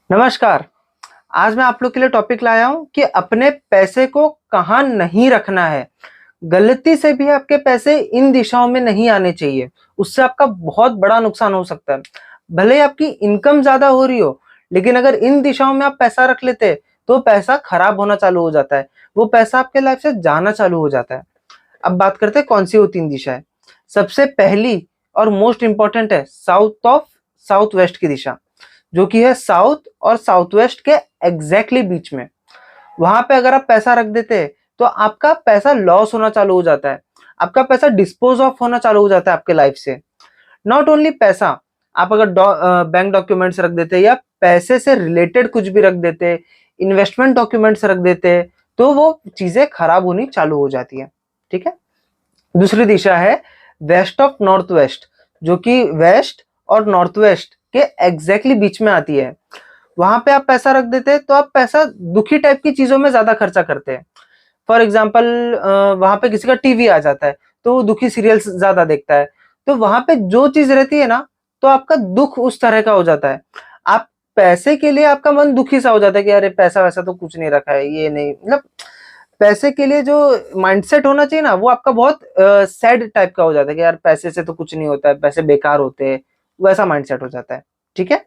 नमस्कार। आज मैं आप लोग के लिए टॉपिक लाया हूं कि अपने पैसे को कहाँ नहीं रखना है। गलती से भी आपके पैसे इन दिशाओं में नहीं आने चाहिए, उससे आपका बहुत बड़ा नुकसान हो सकता है। भले ही आपकी इनकम ज्यादा हो रही हो, लेकिन अगर इन दिशाओं में आप पैसा रख लेते तो पैसा खराब होना चालू हो जाता है, वो पैसा आपके लाइफ से जाना चालू हो जाता है। अब बात करते हैं कौन सी वो तीन दिशा है। सबसे पहली और मोस्ट इंपॉर्टेंट है साउथ वेस्ट की दिशा, जो कि है साउथ और साउथ वेस्ट के एग्जैक्टली बीच में। वहां पे अगर आप पैसा रख देते हैं तो आपका पैसा लॉस होना चालू हो जाता है, आपका पैसा डिस्पोज ऑफ होना चालू हो जाता है आपके लाइफ से। नॉट ओनली पैसा, आप अगर बैंक डॉक्यूमेंट्स रख देते या पैसे से रिलेटेड कुछ भी रख देते, इन्वेस्टमेंट डॉक्यूमेंट्स रख देते, तो वो चीजें खराब होनी चालू हो जाती है। ठीक है। दूसरी दिशा है वेस्ट ऑफ नॉर्थ वेस्ट, जो कि वेस्ट और नॉर्थ वेस्ट के एग्जैक्टली बीच में आती है। वहां पे आप पैसा रख देते हैं तो आप पैसा दुखी टाइप की चीजों में ज्यादा खर्चा करते हैं। फॉर एग्जाम्पल, वहां पे किसी का टीवी आ जाता है तो वो दुखी सीरियल्स ज्यादा देखता है, तो वहां पे जो चीज रहती है ना, तो आपका दुख उस तरह का हो जाता है। आप पैसे के लिए आपका मन दुखी सा हो जाता है कि अरे पैसा वैसा तो कुछ नहीं रखा है, ये नहीं, मतलब पैसे के लिए जो माइंडसेट होना चाहिए ना, वो आपका बहुत सैड टाइप का हो जाता है कि यार पैसे से तो कुछ नहीं होता है, पैसे बेकार होते हैं, वैसा माइंडसेट हो जाता है। ठीक है।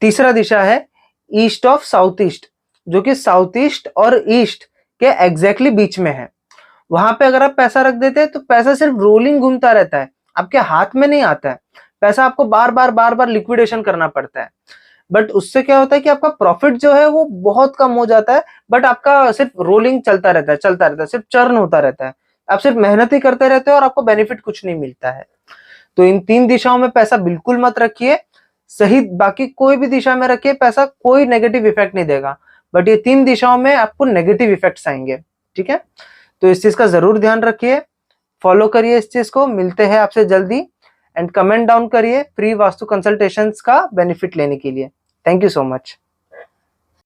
तीसरा दिशा है ईस्ट ऑफ साउथ ईस्ट, जो कि साउथ ईस्ट और ईस्ट के एग्जैक्टली बीच में है। वहां पे अगर आप पैसा रख देते हैं तो पैसा सिर्फ रोलिंग घूमता रहता है, आपके हाथ में नहीं आता है। पैसा आपको बार बार लिक्विडेशन करना पड़ता है। बट उससे क्या होता है कि आपका प्रॉफिट जो है वो बहुत कम हो जाता है, बट आपका सिर्फ रोलिंग चलता रहता है, सिर्फ चर्न होता रहता है। आप सिर्फ मेहनत ही करते रहते हो और आपको बेनिफिट कुछ नहीं मिलता है। तो इन तीन दिशाओं में पैसा बिल्कुल मत रखिए। सही बाकी कोई भी दिशा में रखिए, पैसा कोई नेगेटिव इफेक्ट नहीं देगा, बट ये तीन दिशाओं में आपको नेगेटिव इफेक्ट्स आएंगे। ठीक है। तो इस चीज का जरूर ध्यान रखिए, फॉलो करिए इस चीज को। मिलते हैं आपसे जल्दी, एंड कमेंट डाउन करिए फ्री वास्तु कंसल्टेशंस का बेनिफिट लेने के लिए। Thank you so much.